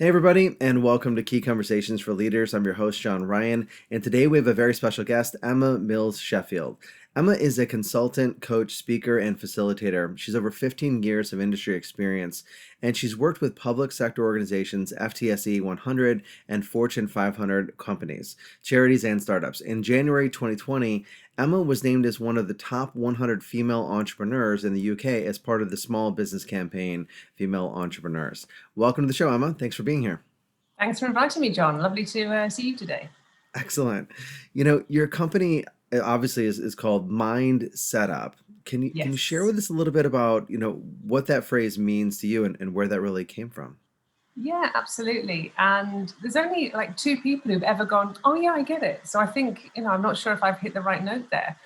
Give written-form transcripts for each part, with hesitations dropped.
Hey, everybody, and welcome to Key Conversations for Leaders. I'm your host, John Ryan, and today we have a very special guest, Emma Mills-Sheffield. Emma is a consultant, coach, speaker, and facilitator. She's over 15 years of industry experience, and she's worked with public sector organizations, FTSE 100 and Fortune 500 companies, charities, and startups. In January 2020, Emma was named as one of the top 100 female entrepreneurs in the UK as part of the Small Business Campaign Female Entrepreneurs. Welcome to the show, Emma. Thanks for being here. Thanks for inviting me, John. Lovely to see you today. Excellent. Your company obviously is called Mind Setup. Can you share Yes. with us a little bit about, what that phrase means to you and where that really came from? Yeah, absolutely. And there's only like two people who've ever gone, oh, yeah, I get it. So I think, I'm not sure if I've hit the right note there.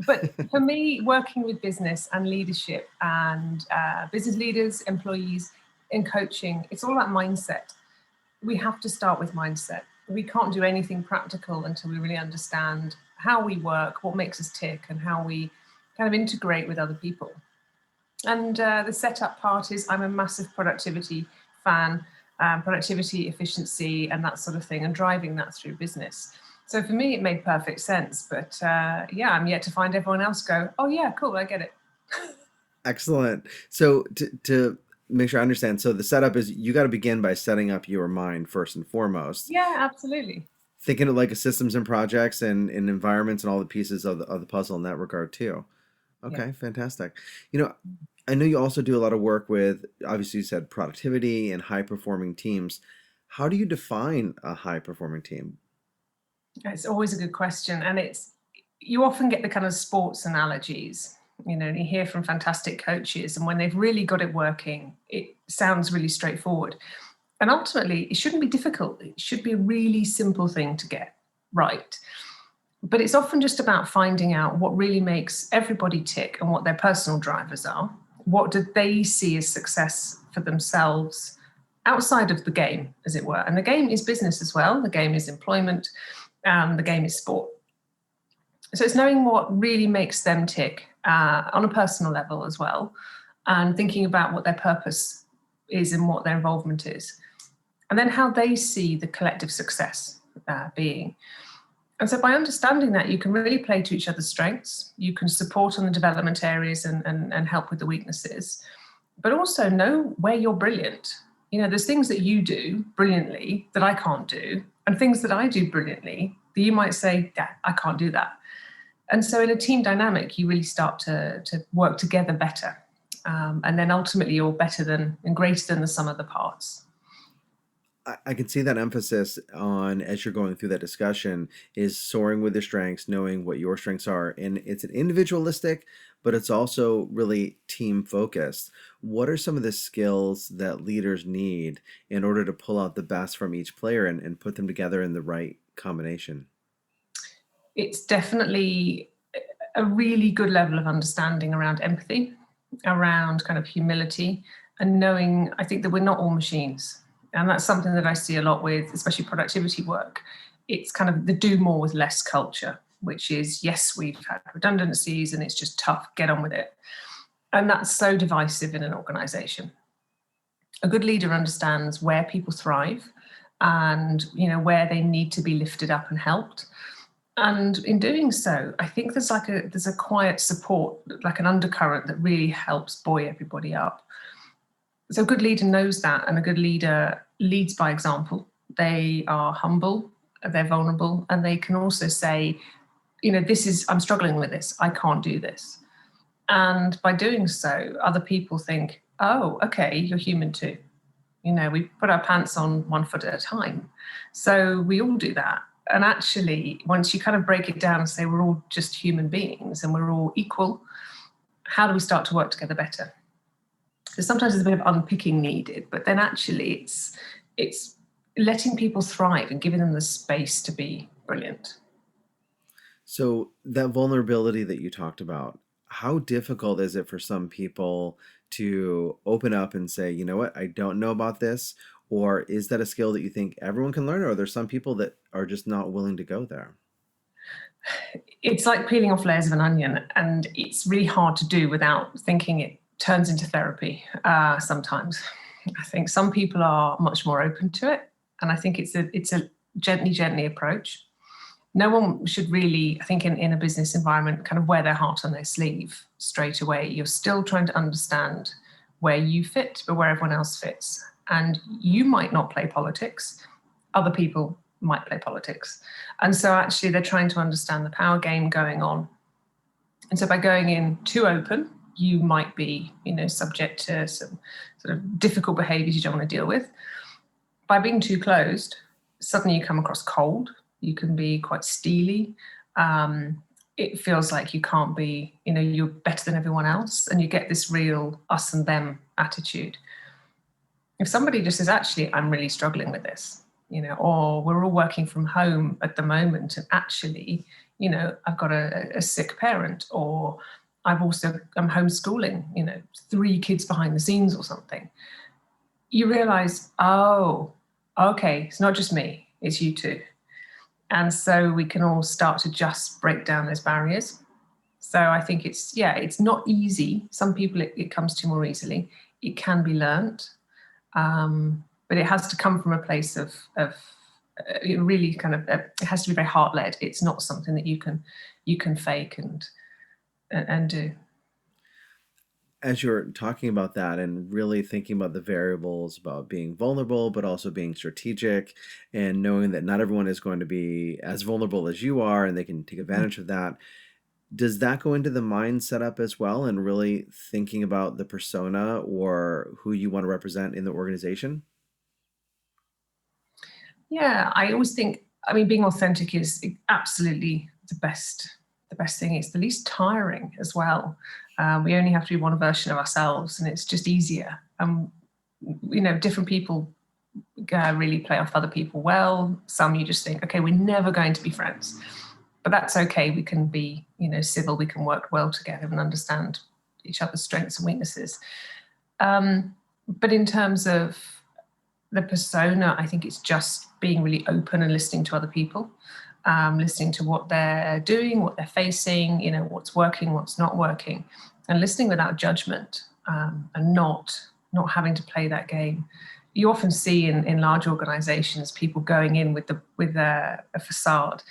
But for me, working with business and leadership and business leaders, employees in coaching, it's all about mindset. We have to start with mindset. We can't do anything practical until we really understand how we work, what makes us tick, and how we kind of integrate with other people. And the setup part is I'm a massive productivity fan, productivity, efficiency, and that sort of thing, and driving that through business. So for me, it made perfect sense. But yeah, I'm yet to find everyone else go, oh, yeah, cool, I get it. Excellent. So to make sure I understand, so the setup is you got to begin by setting up your mind first and foremost, Yeah, absolutely. thinking of like a systems and projects and environments and all the pieces of the puzzle in that regard too. Yeah. Okay, fantastic. You know, I know you also do a lot of work with, obviously, you said productivity and high performing teams. How do you define a high performing team? It's always a good question. And you often get the kind of sports analogies, and you hear from fantastic coaches. And when they've really got it working, it sounds really straightforward. And ultimately, it shouldn't be difficult. It should be a really simple thing to get right. But it's often just about finding out what really makes everybody tick and what their personal drivers are. What do they see as success for themselves outside of the game, as it were? And the game is business as well. The game is employment. The game is sport. So it's knowing what really makes them tick on a personal level as well, and thinking about what their purpose is and what their involvement is, and then how they see the collective success being. And so by understanding that, you can really play to each other's strengths. You can support on the development areas and help with the weaknesses, but also know where you're brilliant. There's things that you do brilliantly that I can't do, and things that I do brilliantly that you might say, yeah, I can't do that. And so in a team dynamic, you really start to work together better. And then ultimately you're better than and greater than the sum of the parts. I can see that emphasis on, as you're going through that discussion, is soaring with your strengths, knowing what your strengths are. And it's an individualistic, but it's also really team focused. What are some of the skills that leaders need in order to pull out the best from each player and put them together in the right combination? It's definitely a really good level of understanding around empathy, around kind of humility, and knowing, I think, that we're not all machines. And that's something that I see a lot with, especially productivity work. It's kind of the do more with less culture, which is, yes, we've had redundancies and it's just tough, get on with it. And that's so divisive in an organization. A good leader understands where people thrive and, where they need to be lifted up and helped. And in doing so, I think there's a quiet support, like an undercurrent that really helps buoy everybody up. So a good leader knows that, and a good leader leads by example. They are humble, they're vulnerable, and they can also say, I'm struggling with this, I can't do this. And by doing so, other people think, oh, okay, you're human too. We put our pants on 1 foot at a time. So we all do that. And actually, once you kind of break it down and say we're all just human beings and we're all equal, how do we start to work together better? So sometimes there's a bit of unpicking needed, but then actually it's letting people thrive and giving them the space to be brilliant. So that vulnerability that you talked about, how difficult is it for some people to open up and say, you know what, I don't know about this? Or is that a skill that you think everyone can learn? Or are there some people that are just not willing to go there? It's like peeling off layers of an onion, and it's really hard to do without thinking it turns into therapy sometimes. I think some people are much more open to it, and I think it's a gently approach. No one should really, I think, in a business environment, kind of wear their heart on their sleeve straight away. You're still trying to understand where you fit, but where everyone else fits. And you might not play politics, other people might play politics. And so actually they're trying to understand the power game going on. And so by going in too open, you might be, subject to some sort of difficult behaviors you don't want to deal with. By being too closed, suddenly you come across cold. You can be quite steely. It feels like you can't be, you're better than everyone else. And you get this real us and them attitude. If somebody just says, actually, I'm really struggling with this, or we're all working from home at the moment, and actually, I've got a sick parent, or I'm homeschooling, 3 kids behind the scenes or something. You realize, oh, okay, it's not just me, it's you too. And so we can all start to just break down those barriers. So I think it's not easy. Some people it comes to more easily. It can be learnt, but it has to come from a place of it really kind of it has to be very heart-led. It's not something that you can fake and do. As you're talking about that and really thinking about the variables about being vulnerable, but also being strategic and knowing that not everyone is going to be as vulnerable as you are and they can take advantage of that, does that go into the mind setup as well and really thinking about the persona or who you want to represent in the organization? Yeah, I always think, being authentic is absolutely the best thing. It's the least tiring as well. We only have to be one version of ourselves, and it's just easier. Different people really play off other people well. Some you just think, okay, we're never going to be friends, but that's okay. We can be, civil. We can work well together and understand each other's strengths and weaknesses. But in terms of the persona, I think it's just being really open and listening to other people, listening to what they're doing, what they're facing, what's working, what's not working, and listening without judgment, and not having to play that game. You often see in large organizations people going in with a facade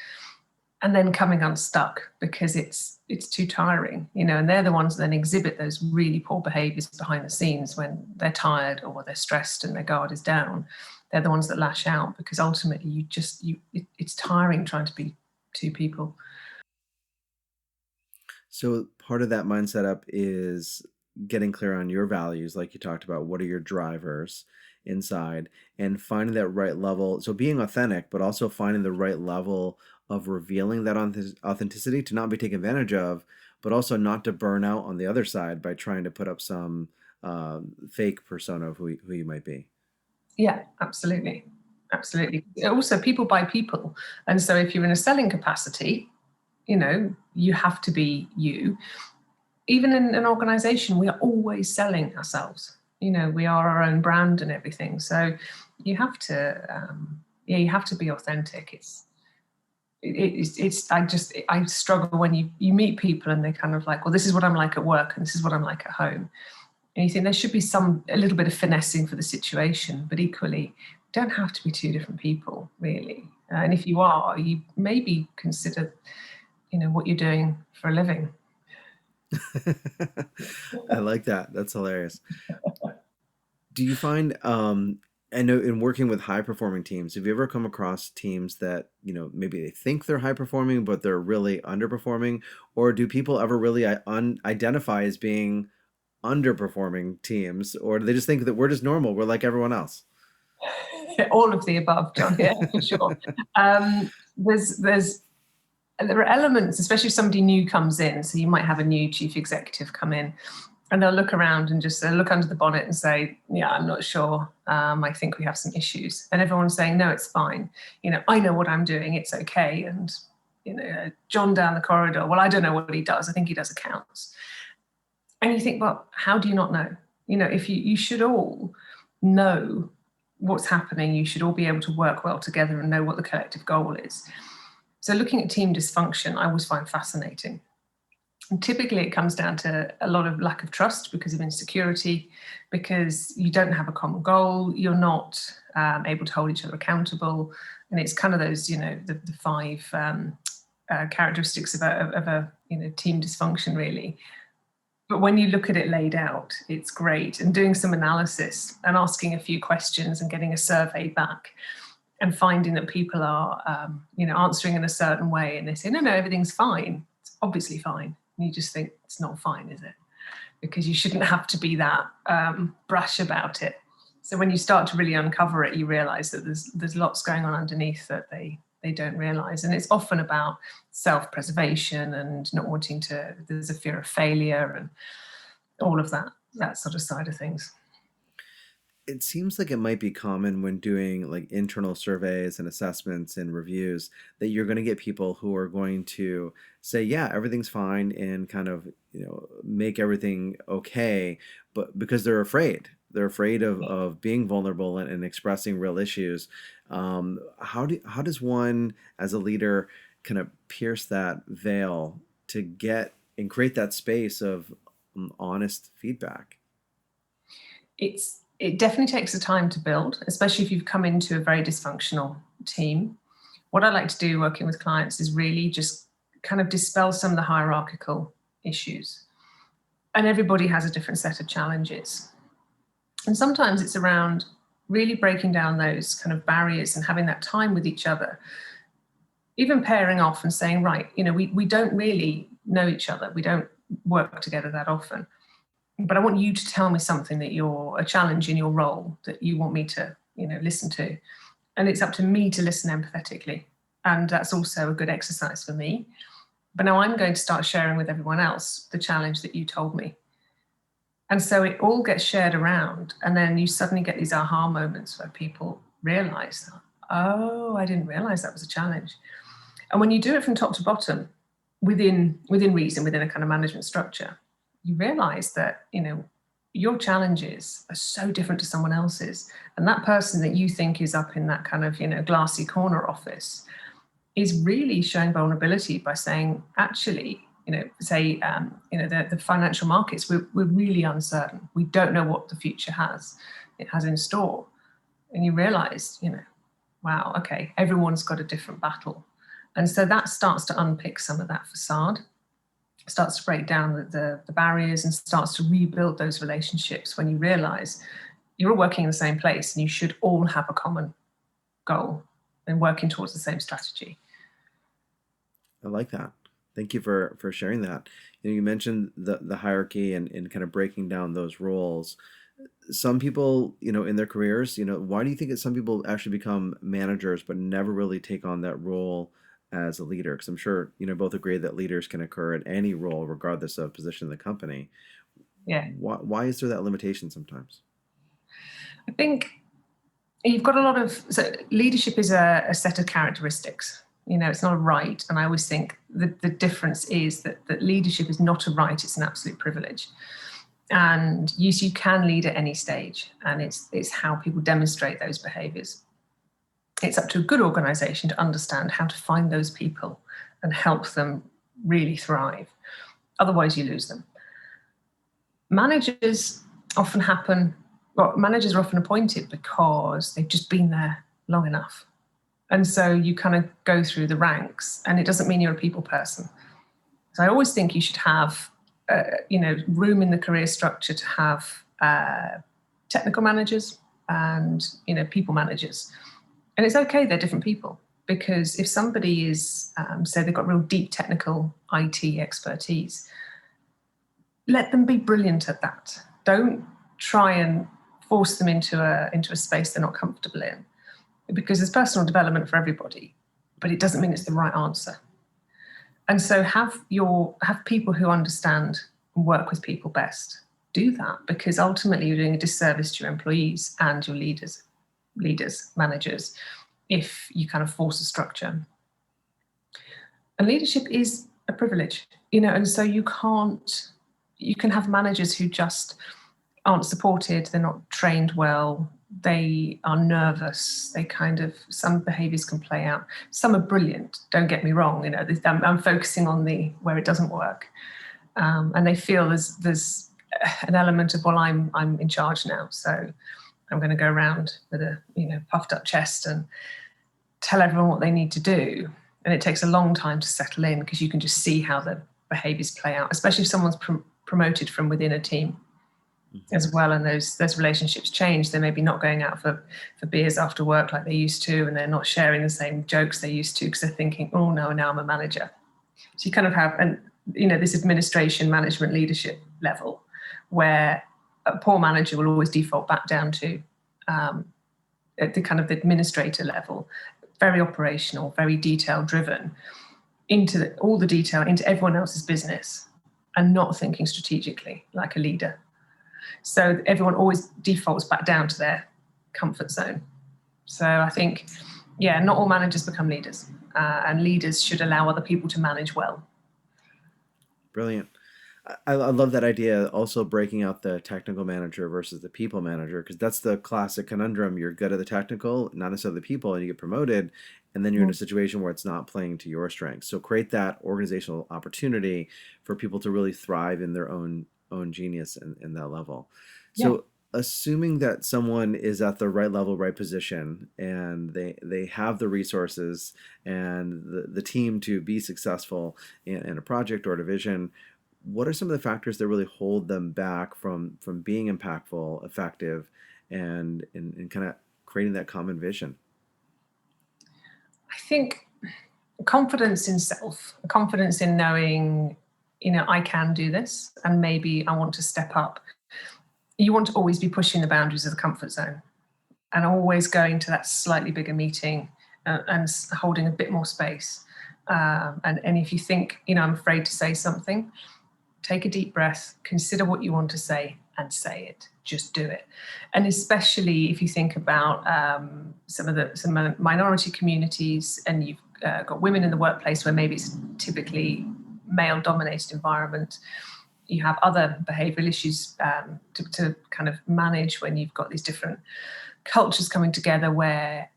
and then coming unstuck because it's too tiring, and they're the ones that then exhibit those really poor behaviors behind the scenes when they're tired or they're stressed and their guard is down. They're the ones that lash out because ultimately it's tiring trying to be 2 people. So part of that mind setup is getting clear on your values, like you talked about. What are your drivers inside, and finding that right level. So being authentic, but also finding the right level of revealing that authenticity to not be taken advantage of, but also not to burn out on the other side by trying to put up some fake persona of who you might be. Yeah, absolutely. Also, people buy people. And so if you're in a selling capacity, you have to be you. Even in an organization, we are always selling ourselves. We are our own brand and everything. So you have to, you have to be authentic. I struggle when you meet people and they're kind of like, well, this is what I'm like at work and this is what I'm like at home. And you think there should be a little bit of finessing for the situation, but equally, you don't have to be 2 different people, really. And if you are, you maybe consider, what you're doing for a living. I like that. That's hilarious. Do you find, I know in working with high performing teams, have you ever come across teams that, maybe they think they're high performing, but they're really underperforming? Or do people ever really identify as being underperforming teams? Or do they just think that we're just normal? We're like everyone else? All of the above, John, yeah, for sure. There are elements, especially if somebody new comes in. So you might have a new chief executive come in and they'll look around and just look under the bonnet and say, yeah, I'm not sure. I think we have some issues. And everyone's saying, no, it's fine. I know what I'm doing. It's okay. And, John down the corridor, well, I don't know what he does. I think he does accounts. And you think, well, how do you not know? If you should all know what's happening, you should all be able to work well together and know what the collective goal is. So looking at team dysfunction, I always find fascinating. And typically it comes down to a lot of lack of trust because of insecurity, because you don't have a common goal, you're not able to hold each other accountable. And it's kind of those, the five characteristics of a team dysfunction, really. But when you look at it laid out, it's great. And doing some analysis and asking a few questions and getting a survey back and finding that people are, answering in a certain way, and they say, no, everything's fine. It's obviously fine. And you just think it's not fine, is it? Because you shouldn't have to be that brash about it. So when you start to really uncover it, you realize that there's lots going on underneath that they don't realize. And it's often about self-preservation and not wanting to, there's a fear of failure and all of that sort of side of things. It seems like it might be common when doing like internal surveys and assessments and reviews that you're going to get people who are going to say, yeah, everything's fine, and kind of, make everything okay, but because they're afraid. They're afraid of being vulnerable and expressing real issues. How does one as a leader kind of pierce that veil to get and create that space of honest feedback? It definitely takes the time to build, especially if you've come into a very dysfunctional team. What I like to do working with clients is really just kind of dispel some of the hierarchical issues. And everybody has a different set of challenges. And sometimes it's around really breaking down those kind of barriers and having that time with each other, even pairing off and saying, right, we don't really know each other. We don't work together that often. But I want you to tell me something that you're a challenge in your role that you want me to, listen to. And it's up to me to listen empathetically. And that's also a good exercise for me. But now I'm going to start sharing with everyone else the challenge that you told me. And so it all gets shared around. And then you suddenly get these aha moments where people realize, oh, I didn't realize that was a challenge. And when you do it from top to bottom, within reason, within a kind of management structure, you realize that, your challenges are so different to someone else's. And that person that you think is up in that kind of, glassy corner office is really showing vulnerability by saying, actually, the financial markets, we're really uncertain. We don't know what the future has in store. And you realize, wow, okay, everyone's got a different battle. And so that starts to unpick some of that facade, starts to break down the barriers, and starts to rebuild those relationships when you realize you're all working in the same place and you should all have a common goal and working towards the same strategy. I like that. Thank you for sharing that. You mentioned the hierarchy and kind of breaking down those roles. Some people, in their careers, why do you think that some people actually become managers but never really take on that role as a leader? Because I'm sure, both agree that leaders can occur at any role regardless of position in the company. Yeah. Why is there that limitation sometimes? I think you've got a lot of, so leadership is a set of characteristics. It's not a right. And I always think the difference is that leadership is not a right, it's an absolute privilege. And yes, you can lead at any stage, and it's how people demonstrate those behaviors. It's up to a good organization to understand how to find those people and help them really thrive. Otherwise, you lose them. Managers are often appointed because they've just been there long enough. And so you kind of go through the ranks, and it doesn't mean you're a people person. So I always think you should have, room in the career structure to have technical managers and, people managers. And it's okay, they're different people, because if somebody is, say they've got real deep technical IT expertise, let them be brilliant at that. Don't try and force them into a space they're not comfortable in, because there's personal development for everybody, but it doesn't mean it's the right answer. And so have people who understand and work with people best do that, because ultimately you're doing a disservice to your employees and your leaders, managers, if you kind of force a structure. And leadership is a privilege, and so you can have managers who just aren't supported, they're not trained well, they are nervous, some behaviors can play out. Some are brilliant, don't get me wrong, I'm focusing on where it doesn't work. and they feel there's an element of, well, I'm in charge now, so I'm going to go around with a puffed up chest and tell everyone what they need to do. And it takes a long time to settle in, because you can just see how the behaviours play out, especially if someone's promoted from within a team as well, and those relationships change. They're maybe not going out for beers after work like they used to, and they're not sharing the same jokes they used to, because they're thinking, oh no, now I'm a manager. So you kind of have this administration, management, leadership level, where a poor manager will always default back down to the kind of administrator level, very operational, very detail driven, into all the detail, into everyone else's business, and not thinking strategically like a leader. So everyone always defaults back down to their comfort zone. So I think, not all managers become leaders, and leaders should allow other people to manage well. Brilliant. I love that idea. Also breaking out the technical manager versus the people manager, because that's the classic conundrum. You're good at the technical, not necessarily the people, and you get promoted, and then you're in a situation where it's not playing to your strengths. So create that organizational opportunity for people to really thrive in their own genius in that level. So assuming that someone is at the right level, right position, and they have the resources and the team to be successful in a project or a division, what are some of the factors that really hold them back from being impactful, effective, and kind of creating that common vision? I think confidence in self, confidence in knowing, I can do this, and maybe I want to step up. You want to always be pushing the boundaries of the comfort zone, and always going to that slightly bigger meeting, and holding a bit more space. And if you think, I'm afraid to say something, take a deep breath, consider what you want to say, and say it. Just do it. And especially if you think about some minority communities, and you've got women in the workplace where maybe it's typically male-dominated environment. You have other behavioural issues to kind of manage when you've got these different cultures coming together, where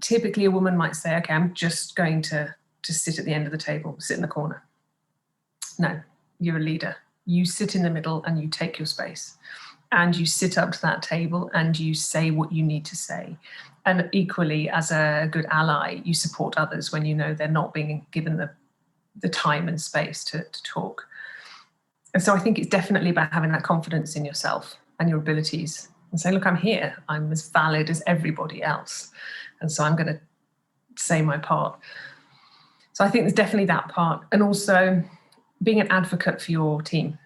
typically a woman might say, okay, I'm just going to sit at the end of the table, sit in the corner. No, you're a leader. You sit in the middle and you take your space, and you sit up to that table and you say what you need to say. And equally, as a good ally, you support others when you know they're not being given the time and space to talk. And so I think it's definitely about having that confidence in yourself and your abilities, and say, look, I'm here. I'm as valid as everybody else. And so I'm going to say my part. So I think there's definitely that part. And also being an advocate for your team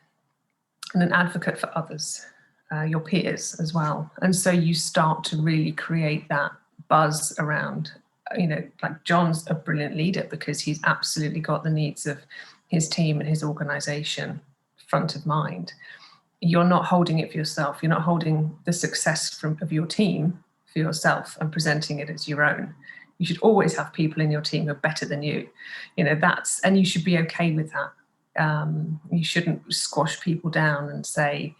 and an advocate for others, your peers as well. And so you start to really create that buzz around, like John's a brilliant leader because he's absolutely got the needs of his team and his organization front of mind. You're not holding it for yourself. You're not holding the success of your team for yourself and presenting it as your own. You should always have people in your team who are better than you. And you should be okay with that. You shouldn't squash people down and say,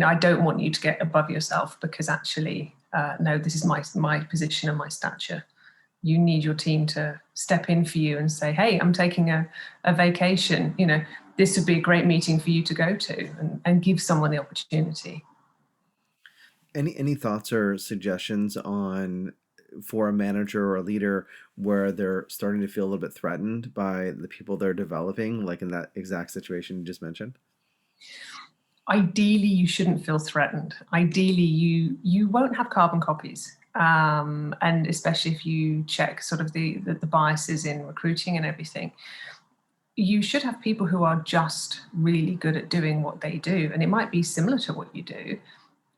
I don't want you to get above yourself, because actually, no, this is my position and my stature. You need your team to step in for you and say, hey, I'm taking a vacation. This would be a great meeting for you to go to, and give someone the opportunity. Any thoughts or suggestions for a manager or a leader where they're starting to feel a little bit threatened by the people they're developing, like in that exact situation you just mentioned? Ideally, you shouldn't feel threatened. Ideally, you won't have carbon copies. And especially if you check sort of the biases in recruiting and everything, you should have people who are just really good at doing what they do. And it might be similar to what you do,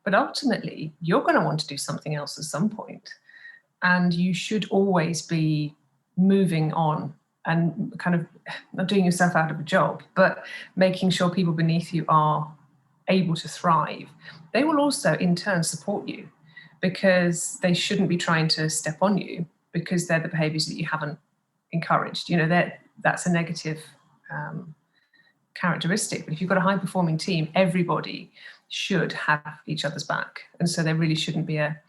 but ultimately you're going to want to do something else at some point. And you should always be moving on and kind of not doing yourself out of a job, but making sure people beneath you are able to thrive. They will also in turn support you, because they shouldn't be trying to step on you because they're the behaviors that you haven't encouraged. That's a negative characteristic. But if you've got a high performing team, everybody should have each other's back. And so there really shouldn't be a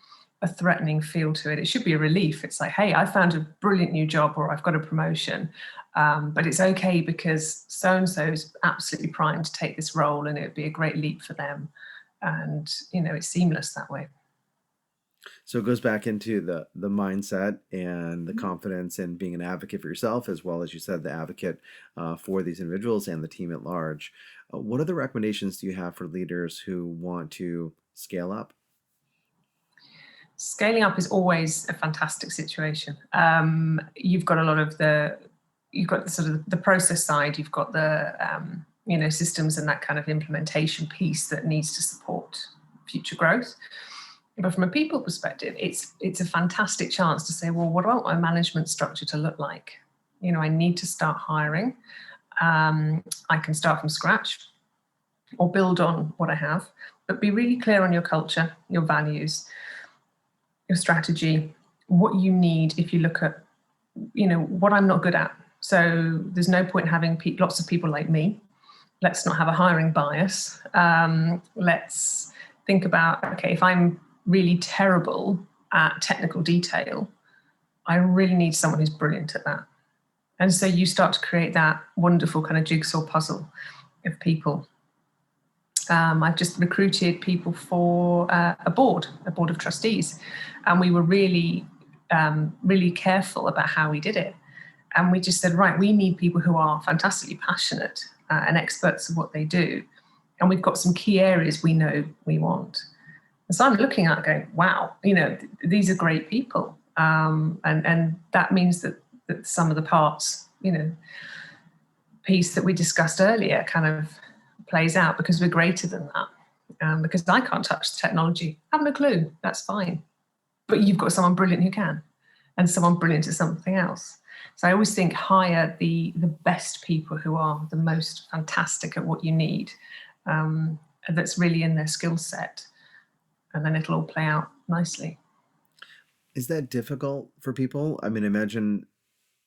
a threatening feel to it. It should be a relief. It's like, hey, I found a brilliant new job, or I've got a promotion, but it's okay because so-and-so is absolutely primed to take this role, and it would be a great leap for them. And, it's seamless that way. So it goes back into the mindset and the confidence and being an advocate for yourself, as well as you said, the advocate for these individuals and the team at large. What other recommendations do you have for leaders who want to scale up? Scaling up is always a fantastic situation. You've got a lot of you've got the sort of the process side, you've got the systems and that kind of implementation piece that needs to support future growth. But from a people perspective, it's a fantastic chance to say, well, what do I want my management structure to look like? I need to start hiring. I can start from scratch or build on what I have, but be really clear on your culture, your values, your strategy, what you need if you look at, what I'm not good at. So there's no point having lots of people like me. Let's not have a hiring bias. Let's think about, okay, if I'm really terrible at technical detail, I really need someone who's brilliant at that. And so you start to create that wonderful kind of jigsaw puzzle of people. I've just recruited people for a board of trustees, and we were really, really careful about how we did it. And we just said, right, we need people who are fantastically passionate and experts of what they do. And we've got some key areas we know we want. And so I'm looking at it going, wow, these are great people. And that means that some of the parts, piece that we discussed earlier kind of plays out because we're greater than that. Because I can't touch the technology. I haven't a clue. That's fine. But you've got someone brilliant who can, and someone brilliant at something else. So I always think hire the best people who are the most fantastic at what you need. That's really in their skill set. And then it'll all play out nicely. Is that difficult for people? I mean, imagine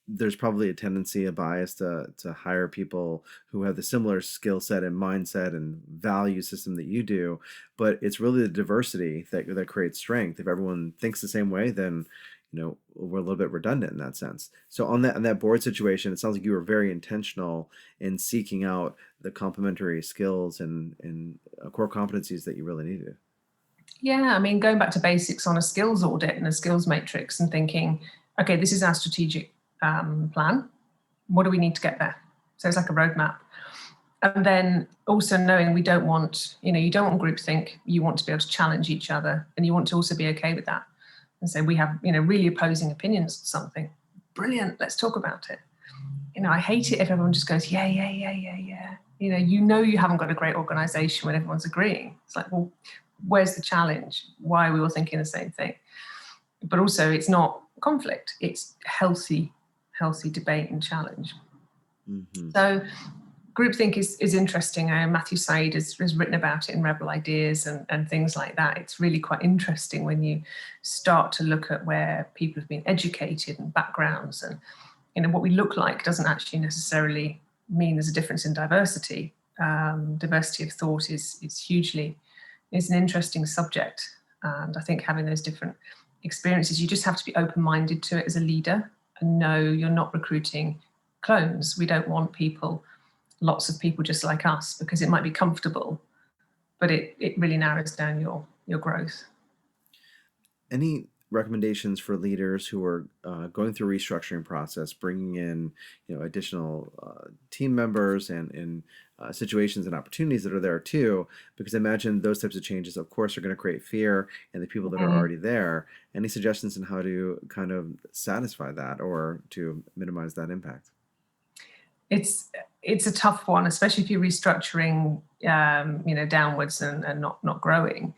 there's probably a tendency, a bias to hire people who have the similar skill set and mindset and value system that you do, but it's really the diversity that creates strength. If everyone thinks the same way, then we're a little bit redundant in that sense. So on that board situation, it sounds like you were very intentional in seeking out the complementary skills and core competencies that you really needed. Yeah, I mean, going back to basics on a skills audit and a skills matrix and thinking, okay, this is our strategic plan. What do we need to get there? So it's like a roadmap. And then also knowing we don't want, you don't want groupthink. You want to be able to challenge each other, and you want to also be okay with that. And say we have, really opposing opinions on something. Brilliant, let's talk about it. I hate it if everyone just goes, yeah, yeah, yeah, yeah, yeah. You haven't got a great organization when everyone's agreeing. It's like, well, where's the challenge? Why are we all thinking the same thing? But also it's not conflict, it's healthy debate and challenge. Mm-hmm. So groupthink is interesting. Matthew Said has written about it in Rebel Ideas and things like that. It's really quite interesting when you start to look at where people have been educated and backgrounds, and what we look like doesn't actually necessarily mean there's a difference in diversity. Diversity of thought is an interesting subject, and I think having those different experiences, you just have to be open-minded to it as a leader and know you're not recruiting clones. We don't want lots of people just like us, because it might be comfortable, but it really narrows down your growth. Any recommendations for leaders who are going through a restructuring process, bringing in additional team members and situations and opportunities that are there too? Because I imagine those types of changes, of course, are going to create fear in the people that are already there. Any suggestions on how to kind of satisfy that or to minimize that impact? It's a tough one, especially if you're restructuring, downwards and not growing.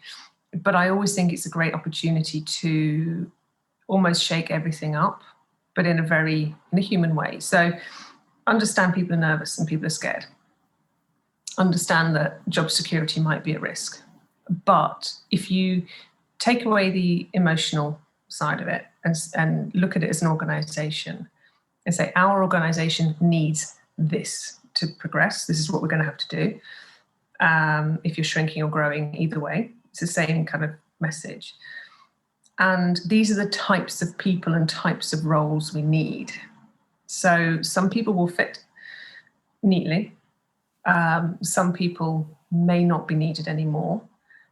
But I always think it's a great opportunity to almost shake everything up, but in a human way. So understand people are nervous and people are scared. Understand that job security might be at risk. But if you take away the emotional side of it and look at it as an organization and say, our organization needs this to progress, this is what we're going to have to do. If you're shrinking or growing, either way, it's the same kind of message. And these are the types of people and types of roles we need. So some people will fit neatly. Some people may not be needed anymore.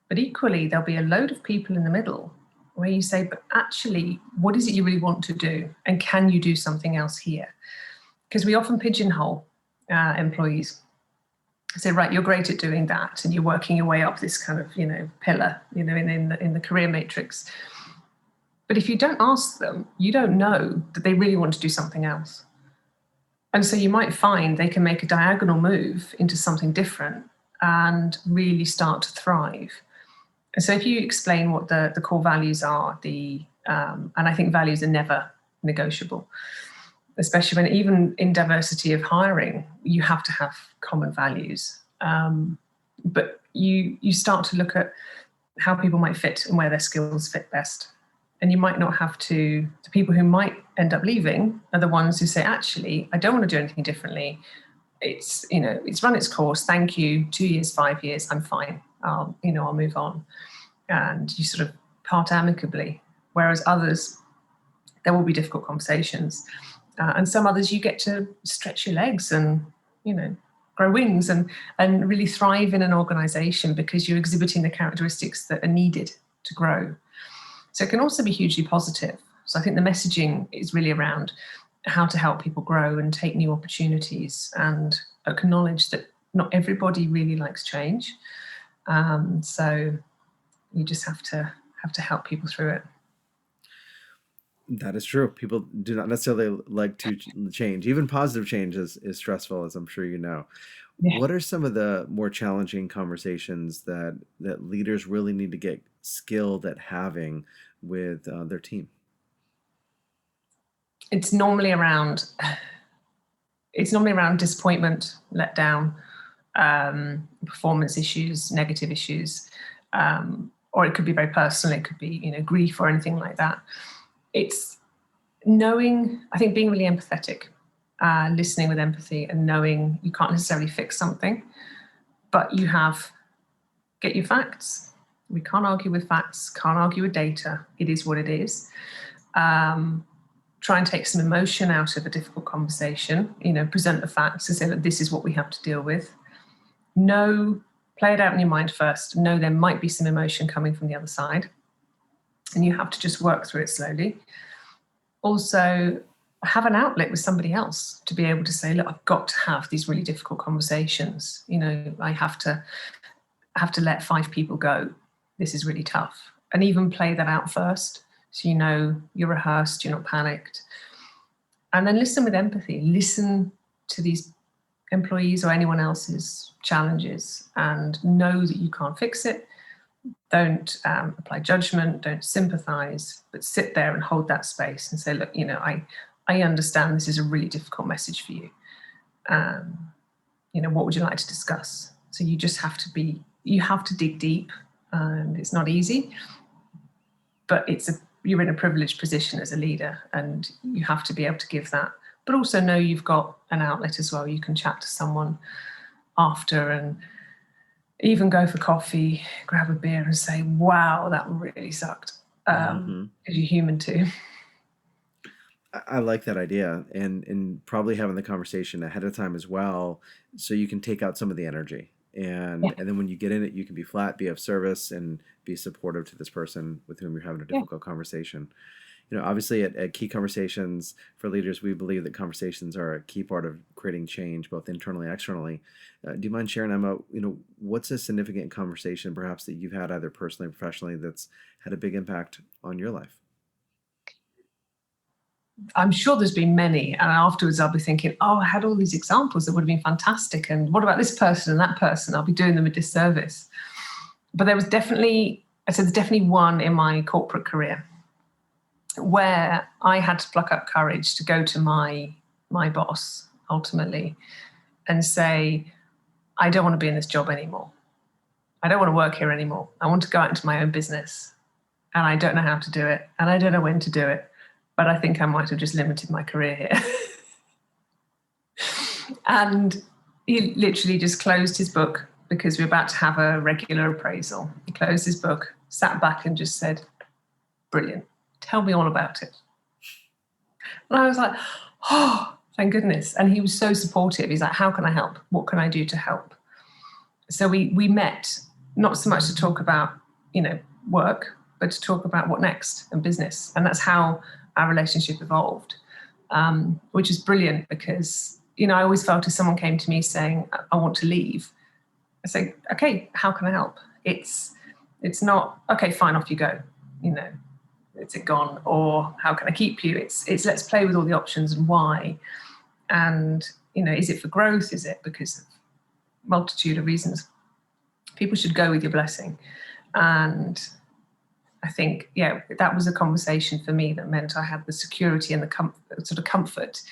But equally, there'll be a load of people in the middle where you say, but actually, what is it you really want to do? And can you do something else here? Because we often pigeonhole employees. Say, right, you're great at doing that, and you're working your way up this kind of, pillar, in the career matrix. But if you don't ask them, you don't know that they really want to do something else. And so you might find they can make a diagonal move into something different and really start to thrive. And so if you explain what the core values are, and I think values are never negotiable, especially when even in diversity of hiring, you have to have common values. But you start to look at how people might fit and where their skills fit best. And you might not have to, the people who might end up leaving are the ones who say, actually, I don't want to do anything differently. It's run its course. Thank you. 2 years, 5 years, I'm fine. I'll move on. And you sort of part amicably. Whereas others, there will be difficult conversations. And some others, you get to stretch your legs and, grow wings and really thrive in an organization because you're exhibiting the characteristics that are needed to grow. So it can also be hugely positive. So I think the messaging is really around how to help people grow and take new opportunities and acknowledge that not everybody really likes change. So you just have to help people through it. That is true. People do not necessarily like to change. Even positive change is stressful, as I'm sure you know. Yeah. What are some of the more challenging conversations that leaders really need to get skilled at having with their team? It's normally around disappointment, letdown, performance issues, negative issues, or it could be very personal. It could be grief or anything like that. It's knowing, I think, being really empathetic, listening with empathy, and knowing you can't necessarily fix something, but get your facts. We can't argue with facts, can't argue with data. It is what it is. Try and take some emotion out of a difficult conversation, present the facts and say that this is what we have to deal with. Play it out in your mind first. Know there might be some emotion coming from the other side, and you have to just work through it slowly. Also, have an outlet with somebody else to be able to say, look, I've got to have these really difficult conversations. I have to let 5 people go. This is really tough. And even play that out first. So you're rehearsed, you're not panicked. And then listen with empathy. Listen to these employees or anyone else's challenges and know that you can't fix it. Don't apply judgment, don't sympathize, but sit there and hold that space and say, look, I understand this is a really difficult message for you. What would you like to discuss? So you just have to dig deep, and it's not easy, but you're in a privileged position as a leader, and you have to be able to give that, but also know you've got an outlet as well. You can chat to someone after and even go for coffee, grab a beer and say, wow, that really sucked. Because you're human too. I like that idea, and probably having the conversation ahead of time as well, so you can take out some of the energy. And then when you get in it, you can be flat, be of service, and be supportive to this person with whom you're having a difficult conversation. Obviously at Key Conversations for Leaders, we believe that conversations are a key part of creating change, both internally and externally. Do you mind sharing, Emma, what's a significant conversation perhaps that you've had either personally or professionally that's had a big impact on your life? I'm sure there's been many. And afterwards I'll be thinking, oh, I had all these examples that would have been fantastic. And what about this person and that person? I'll be doing them a disservice. But there's definitely one in my corporate career where I had to pluck up courage to go to my boss ultimately and say, I don't want to be in this job anymore. I don't want to work here anymore. I want to go out into my own business, and I don't know how to do it, and I don't know when to do it, but I think I might have just limited my career here. And he literally just closed his book because we were about to have a regular appraisal. He closed his book, sat back and just said, brilliant. Tell me all about it. And I was like, oh, thank goodness. And he was so supportive. He's like, how can I help? What can I do to help? So we met, not so much to talk about, work, but to talk about what next and business. And that's how our relationship evolved, which is brilliant because, I always felt if someone came to me saying, I want to leave, I say, okay, how can I help? It's not, okay, fine, off you go. Is it gone? Or how can I keep you? It's let's play with all the options and why. And, is it for growth? Is it because of multitude of reasons? People should go with your blessing. And I think, that was a conversation for me that meant I had the security and the comfort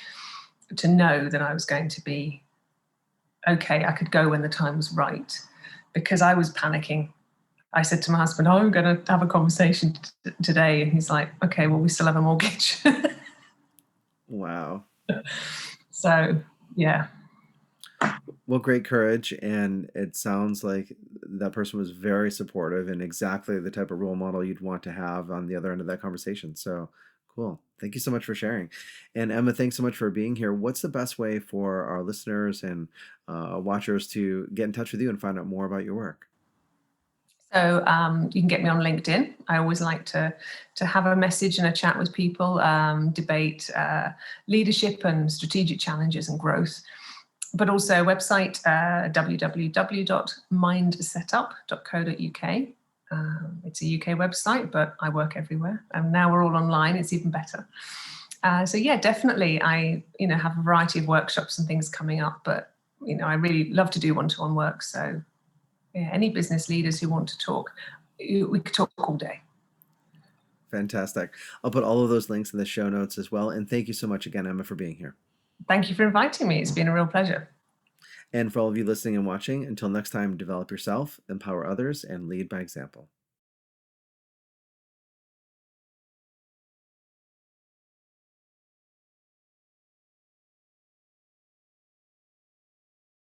to know that I was going to be okay. I could go when the time was right, because I was panicking. I said to my husband, I'm going to have a conversation today. And he's like, okay, well, we still have a mortgage. Wow. So, yeah. Well, great courage. And it sounds like that person was very supportive and exactly the type of role model you'd want to have on the other end of that conversation. So cool. Thank you so much for sharing. And Emma, thanks so much for being here. What's the best way for our listeners and watchers to get in touch with you and find out more about your work? So you can get me on LinkedIn. I always like to have a message and a chat with people, debate leadership and strategic challenges and growth. But also website, www.mindsetup.co.uk. It's a UK website, but I work everywhere. And now we're all online, it's even better. So yeah, definitely I, have a variety of workshops and things coming up, but, I really love to do one-to-one work. So yeah, any business leaders who want to talk, we could talk all day. Fantastic. I'll put all of those links in the show notes as well. And thank you so much again, Emma, for being here. Thank you for inviting me. It's been a real pleasure. And for all of you listening and watching, until next time, develop yourself, empower others, and lead by example.